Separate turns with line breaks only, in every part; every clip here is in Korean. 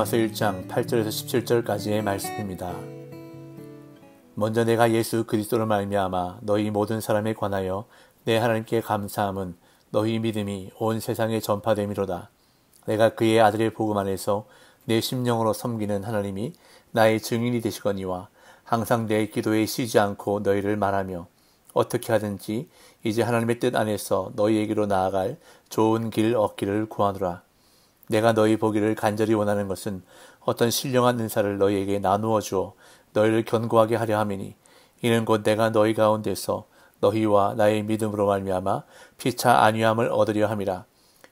로마서 1장 8절에서 17절까지의 말씀입니다. 먼저 내가 예수 그리스도로 말미암아 너희 모든 사람에 관하여 내 하나님께 감사함은 너희 믿음이 온 세상에 전파됨이로다. 내가 그의 아들의 복음 안에서 내 심령으로 섬기는 하나님이 나의 증인이 되시거니와 항상 내 기도에 쉬지 않고 너희를 말하며 어떻게 하든지 이제 하나님의 뜻 안에서 너희에게로 나아갈 좋은 길 얻기를 구하노라. 내가 너희 보기를 간절히 원하는 것은 어떤 신령한 은사를 너희에게 나누어 주어 너희를 견고하게 하려 함이니 이는 곧 내가 너희 가운데서 너희와 나의 믿음으로 말미암아 피차 안위함을 얻으려 함이라.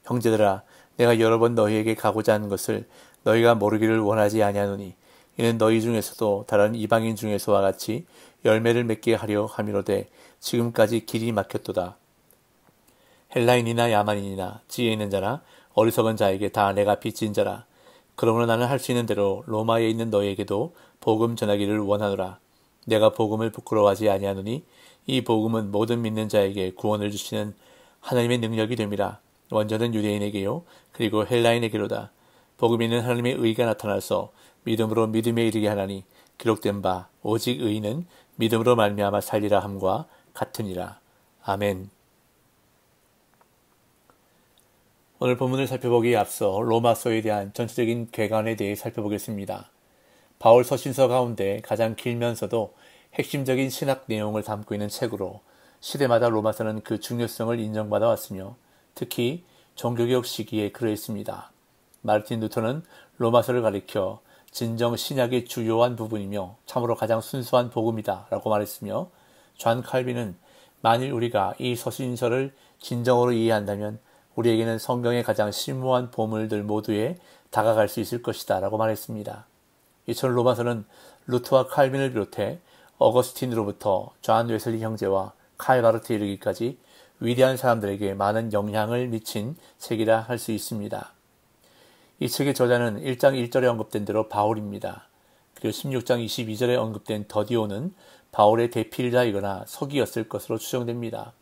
형제들아, 내가 여러 번 너희에게 가고자 하는 것을 너희가 모르기를 원하지 아니하노니 이는 너희 중에서도 다른 이방인 중에서와 같이 열매를 맺게 하려 함이로되 지금까지 길이 막혔도다. 헬라인이나 야만인이나 지혜 있는 자나 어리석은 자에게 다 내가 빚진 자라. 그러므로 나는 할 수 있는 대로 로마에 있는 너희에게도 복음 전하기를 원하노라. 내가 복음을 부끄러워하지 아니하노니 이 복음은 모든 믿는 자에게 구원을 주시는 하나님의 능력이 됨이라. 먼저는 유대인에게요 그리고 헬라인에게로다. 복음 있는 하나님의 의가 나타나서 믿음으로 믿음에 이르게 하나니 기록된 바 오직 의인은 믿음으로 말미암아 살리라 함과 같으니라. 아멘. 오늘 본문을 살펴보기에 앞서 로마서에 대한 전체적인 개관에 대해 살펴보겠습니다. 바울 서신서 가운데 가장 길면서도 핵심적인 신학 내용을 담고 있는 책으로 시대마다 로마서는 그 중요성을 인정받아 왔으며 특히 종교개혁 시기에 그러했습니다. 마르틴 루터는 로마서를 가리켜 진정 신약의 주요한 부분이며 참으로 가장 순수한 복음이다 라고 말했으며 존 칼빈은 만일 우리가 이 서신서를 진정으로 이해한다면 우리에게는 성경의 가장 심오한 보물들 모두에 다가갈 수 있을 것이다 라고 말했습니다. 이처럼 로마서는 루트와 칼빈을 비롯해 어거스틴으로부터 존 웨슬리 형제와 칼 바르트에 이르기까지 위대한 사람들에게 많은 영향을 미친 책이라 할 수 있습니다. 이 책의 저자는 1장 1절에 언급된 대로 바울입니다. 그리고 16장 22절에 언급된 더디오는 바울의 대필자이거나 서기였을 것으로 추정됩니다.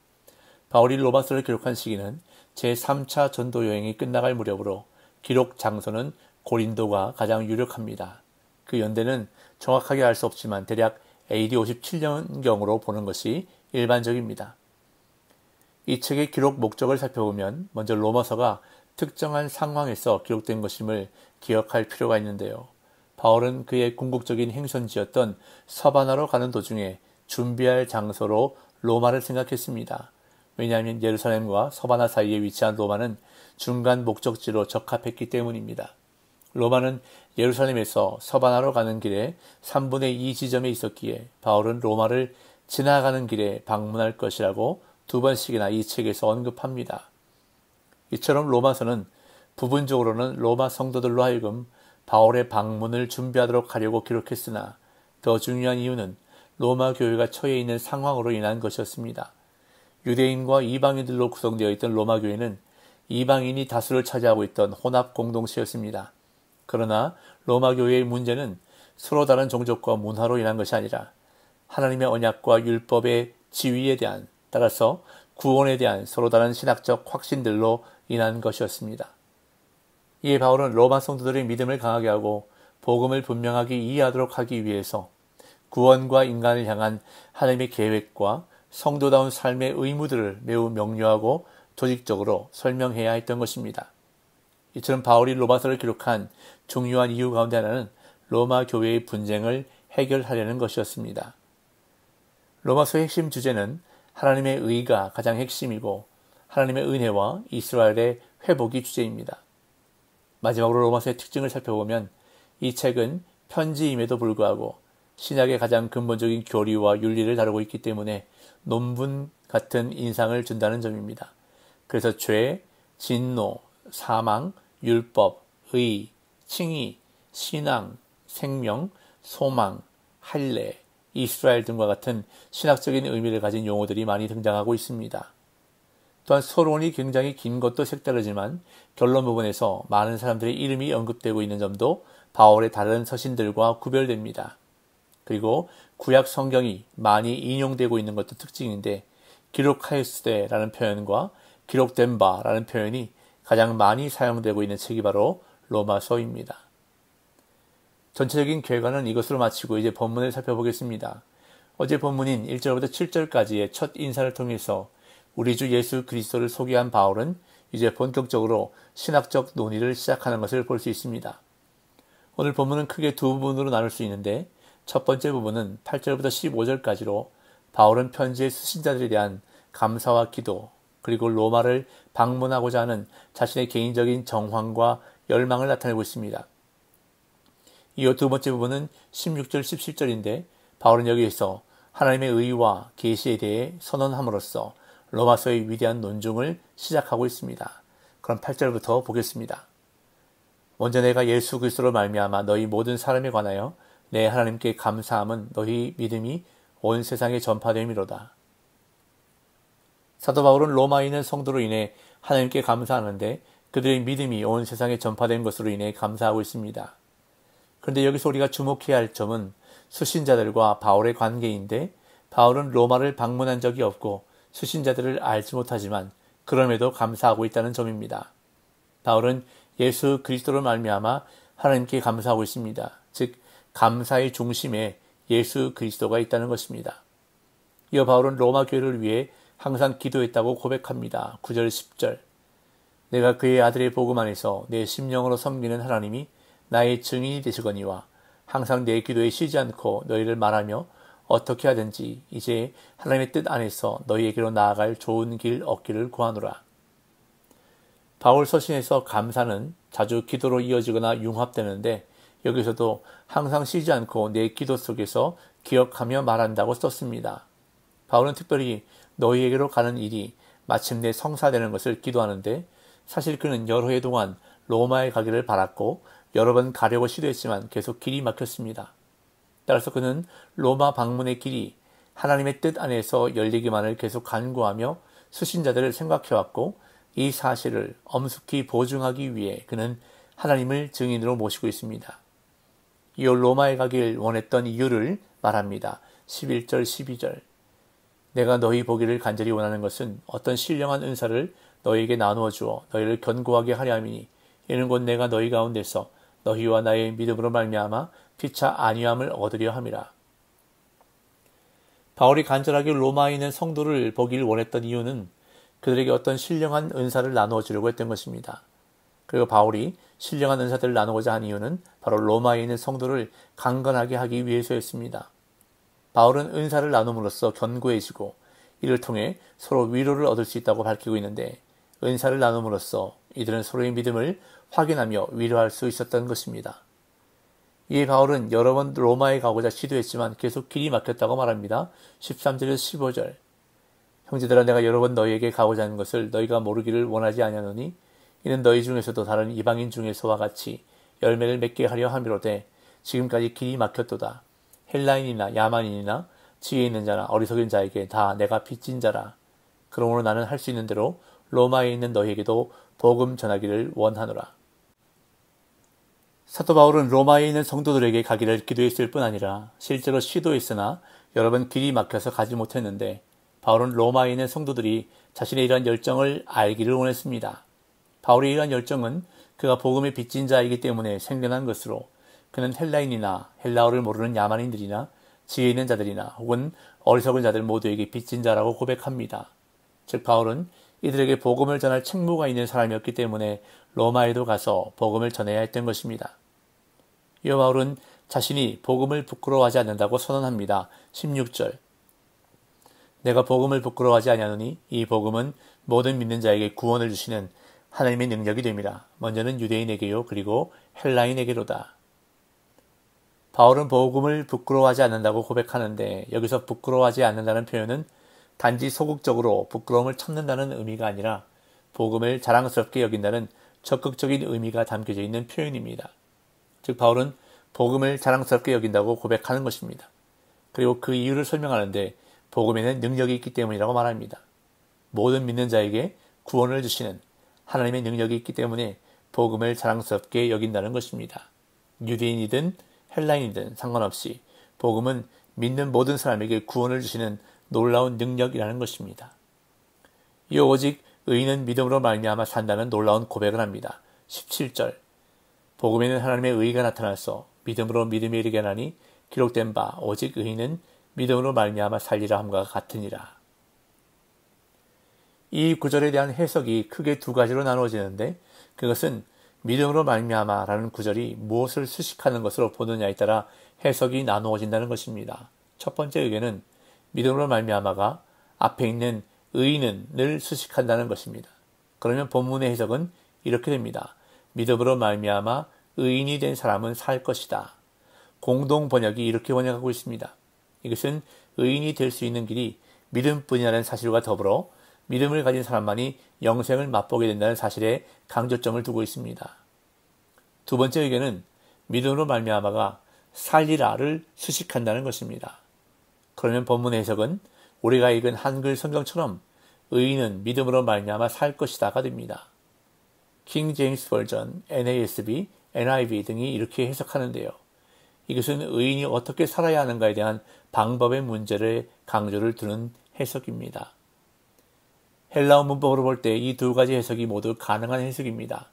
바울이 로마서를 기록한 시기는 제3차 전도 여행이 끝나갈 무렵으로 기록 장소는 고린도가 가장 유력합니다. 그 연대는 정확하게 알 수 없지만 대략 AD 57년경으로 보는 것이 일반적입니다. 이 책의 기록 목적을 살펴보면 먼저 로마서가 특정한 상황에서 기록된 것임을 기억할 필요가 있는데요. 바울은 그의 궁극적인 행선지였던 서바나로 가는 도중에 준비할 장소로 로마를 생각했습니다. 왜냐하면 예루살렘과 서바나 사이에 위치한 로마는 중간 목적지로 적합했기 때문입니다. 로마는 예루살렘에서 서바나로 가는 길에 3분의 2 지점에 있었기에 바울은 로마를 지나가는 길에 방문할 것이라고 2번씩이나 이 책에서 언급합니다. 이처럼 로마서는 부분적으로는 로마 성도들로 하여금 바울의 방문을 준비하도록 하려고 기록했으나 더 중요한 이유는 로마 교회가 처해 있는 상황으로 인한 것이었습니다. 유대인과 이방인들로 구성되어 있던 로마 교회는 이방인이 다수를 차지하고 있던 혼합 공동체였습니다. 그러나 로마 교회의 문제는 서로 다른 종족과 문화로 인한 것이 아니라 하나님의 언약과 율법의 지위에 대한, 따라서 구원에 대한 서로 다른 신학적 확신들로 인한 것이었습니다. 이에 바울은 로마 성도들의 믿음을 강하게 하고 복음을 분명하게 이해하도록 하기 위해서 구원과 인간을 향한 하나님의 계획과 성도다운 삶의 의무들을 매우 명료하고 조직적으로 설명해야 했던 것입니다. 이처럼 바울이 로마서를 기록한 중요한 이유 가운데 하나는 로마 교회의 분쟁을 해결하려는 것이었습니다. 로마서의 핵심 주제는 하나님의 의가 가장 핵심이고 하나님의 은혜와 이스라엘의 회복이 주제입니다. 마지막으로 로마서의 특징을 살펴보면 이 책은 편지임에도 불구하고 신약의 가장 근본적인 교리와 윤리를 다루고 있기 때문에 논문 같은 인상을 준다는 점입니다. 그래서 죄, 진노, 사망, 율법, 의, 칭의, 신앙, 생명, 소망, 할례, 이스라엘 등과 같은 신학적인 의미를 가진 용어들이 많이 등장하고 있습니다. 또한 서론이 굉장히 긴 것도 색다르지만 결론 부분에서 많은 사람들의 이름이 언급되고 있는 점도 바울의 다른 서신들과 구별됩니다. 그리고 구약 성경이 많이 인용되고 있는 것도 특징인데 기록하였으되라는 표현과 기록된 바라는 표현이 가장 많이 사용되고 있는 책이 바로 로마서입니다. 전체적인 결과는 이것으로 마치고 이제 본문을 살펴보겠습니다. 어제 본문인 1절부터 7절까지의 첫 인사를 통해서 우리 주 예수 그리스도를 소개한 바울은 이제 본격적으로 신학적 논의를 시작하는 것을 볼 수 있습니다. 오늘 본문은 크게 두 부분으로 나눌 수 있는데 첫 번째 부분은 8절부터 15절까지로 바울은 편지의 수신자들에 대한 감사와 기도, 그리고 로마를 방문하고자 하는 자신의 개인적인 정황과 열망을 나타내고 있습니다. 이어 두 번째 부분은 16절, 17절인데 바울은 여기에서 하나님의 의와 계시에 대해 선언함으로써 로마서의 위대한 논중을 시작하고 있습니다. 그럼 8절부터 보겠습니다. 먼저 내가 예수 그리스도로 말미암아 너희 모든 사람에 관하여 내 하나님께 감사함은 너희 믿음이 온 세상에 전파됨이로다. 사도 바울은 로마에 있는 성도로 인해 하나님께 감사하는데 그들의 믿음이 온 세상에 전파된 것으로 인해 감사하고 있습니다. 그런데 여기서 우리가 주목해야 할 점은 수신자들과 바울의 관계인데 바울은 로마를 방문한 적이 없고 수신자들을 알지 못하지만 그럼에도 감사하고 있다는 점입니다. 바울은 예수 그리스도로 말미암아 하나님께 감사하고 있습니다. 즉 감사의 중심에 예수 그리스도가 있다는 것입니다. 이어 바울은 로마 교회를 위해 항상 기도했다고 고백합니다. 9절 10절 내가 그의 아들의 복음 안에서 내 심령으로 섬기는 하나님이 나의 증인이 되시거니와 항상 내 기도에 쉬지 않고 너희를 말하며 어떻게 하든지 이제 하나님의 뜻 안에서 너희에게로 나아갈 좋은 길 얻기를 구하노라. 바울 서신에서 감사는 자주 기도로 이어지거나 융합되는데 여기서도 항상 쉬지 않고 내 기도 속에서 기억하며 말한다고 썼습니다. 바울은 특별히 너희에게로 가는 일이 마침내 성사되는 것을 기도하는데 사실 그는 여러 해 동안 로마에 가기를 바랐고 여러 번 가려고 시도했지만 계속 길이 막혔습니다. 따라서 그는 로마 방문의 길이 하나님의 뜻 안에서 열리기만을 계속 간구하며 수신자들을 생각해왔고 이 사실을 엄숙히 보증하기 위해 그는 하나님을 증인으로 모시고 있습니다. 이어 로마에 가길 원했던 이유를 말합니다. 11절 12절 내가 너희 보기를 간절히 원하는 것은 어떤 신령한 은사를 너희에게 나누어 주어 너희를 견고하게 하려 함이니 이는 곧 내가 너희 가운데서 너희와 나의 믿음으로 말미암아 피차 안위함을 얻으려 함이라. 바울이 간절하게 로마에 있는 성도를 보기를 원했던 이유는 그들에게 어떤 신령한 은사를 나누어 주려고 했던 것입니다. 그리고 바울이 신령한 은사들을 나누고자 한 이유는 바로 로마에 있는 성도를 강건하게 하기 위해서였습니다. 바울은 은사를 나눔으로써 견고해지고 이를 통해 서로 위로를 얻을 수 있다고 밝히고 있는데 은사를 나눔으로써 이들은 서로의 믿음을 확인하며 위로할 수 있었던 것입니다. 이에 바울은 여러 번 로마에 가고자 시도했지만 계속 길이 막혔다고 말합니다. 13절에서 15절 형제들아 내가 여러 번 너희에게 가고자 하는 것을 너희가 모르기를 원하지 아니하노니 이는 너희 중에서도 다른 이방인 중에서와 같이 열매를 맺게 하려 함이로되 지금까지 길이 막혔도다. 헬라인이나 야만인이나 지혜 있는 자나 어리석은 자에게 다 내가 빚진 자라. 그러므로 나는 할 수 있는 대로 로마에 있는 너희에게도 복음 전하기를 원하노라. 사도 바울은 로마에 있는 성도들에게 가기를 기도했을 뿐 아니라 실제로 시도했으나 여러 번 길이 막혀서 가지 못했는데 바울은 로마에 있는 성도들이 자신의 이러한 열정을 알기를 원했습니다. 바울의 이러한 열정은 그가 복음의 빚진 자이기 때문에 생겨난 것으로 그는 헬라인이나 헬라어를 모르는 야만인들이나 지혜 있는 자들이나 혹은 어리석은 자들 모두에게 빚진 자라고 고백합니다. 즉 바울은 이들에게 복음을 전할 책무가 있는 사람이었기 때문에 로마에도 가서 복음을 전해야 했던 것입니다. 이어 바울은 자신이 복음을 부끄러워하지 않는다고 선언합니다. 16절 내가 복음을 부끄러워하지 아니하노니 이 복음은 모든 믿는 자에게 구원을 주시는 하나님의 능력이 됨이라. 먼저는 유대인에게요 그리고 헬라인에게로다. 바울은 복음을 부끄러워하지 않는다고 고백하는데 여기서 부끄러워하지 않는다는 표현은 단지 소극적으로 부끄러움을 참는다는 의미가 아니라 복음을 자랑스럽게 여긴다는 적극적인 의미가 담겨져 있는 표현입니다. 즉 바울은 복음을 자랑스럽게 여긴다고 고백하는 것입니다. 그리고 그 이유를 설명하는데 복음에는 능력이 있기 때문이라고 말합니다. 모든 믿는 자에게 구원을 주시는 하나님의 능력이 있기 때문에 복음을 자랑스럽게 여긴다는 것입니다. 유대인이든 헬라인이든 상관없이 복음은 믿는 모든 사람에게 구원을 주시는 놀라운 능력이라는 것입니다. 이어 오직 의인은 믿음으로 말미암아 산다는 놀라운 고백을 합니다. 17절 복음에는 하나님의 의가 나타나서 믿음으로 믿음에 이르게 하나니 기록된 바 오직 의인은 믿음으로 말미암아 살리라 함과 같으니라. 이 구절에 대한 해석이 크게 두 가지로 나누어지는데 그것은 믿음으로 말미암아라는 구절이 무엇을 수식하는 것으로 보느냐에 따라 해석이 나누어진다는 것입니다. 첫 번째 의견은 믿음으로 말미암아가 앞에 있는 의인은을 수식한다는 것입니다. 그러면 본문의 해석은 이렇게 됩니다. 믿음으로 말미암아 의인이 된 사람은 살 것이다. 공동 번역이 이렇게 번역하고 있습니다. 이것은 의인이 될 수 있는 길이 믿음뿐이라는 사실과 더불어 믿음을 가진 사람만이 영생을 맛보게 된다는 사실에 강조점을 두고 있습니다. 두 번째 의견은 믿음으로 말미암아가 살리라를 수식한다는 것입니다. 그러면 본문의 해석은 우리가 읽은 한글 성경처럼 의인은 믿음으로 말미암아 살 것이다가 됩니다. 킹 제임스 버전, NASB, NIV 등이 이렇게 해석하는데요. 이것은 의인이 어떻게 살아야 하는가에 대한 방법의 문제를 강조를 두는 해석입니다. 헬라어 문법으로 볼 때 이 두 가지 해석이 모두 가능한 해석입니다.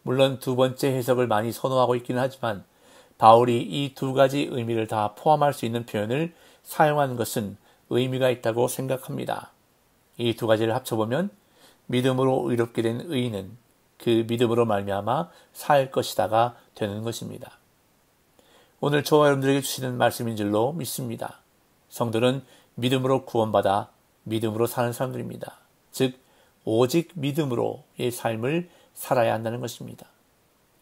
물론 두 번째 해석을 많이 선호하고 있기는 하지만 바울이 이 두 가지 의미를 다 포함할 수 있는 표현을 사용한 것은 의미가 있다고 생각합니다. 이 두 가지를 합쳐보면 믿음으로 의롭게 된 의인은 그 믿음으로 말미암아 살 것이다가 되는 것입니다. 오늘 저와 여러분들에게 주시는 말씀인 줄로 믿습니다. 성도는 믿음으로 구원받아 믿음으로 사는 사람들입니다. 즉 오직 믿음으로의 삶을 살아야 한다는 것입니다.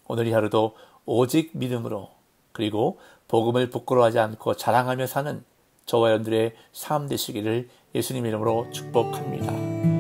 오늘 이 하루도 오직 믿음으로 그리고 복음을 부끄러워하지 않고 자랑하며 사는 저와 여러분들의 삶 되시기를 예수님 이름으로 축복합니다.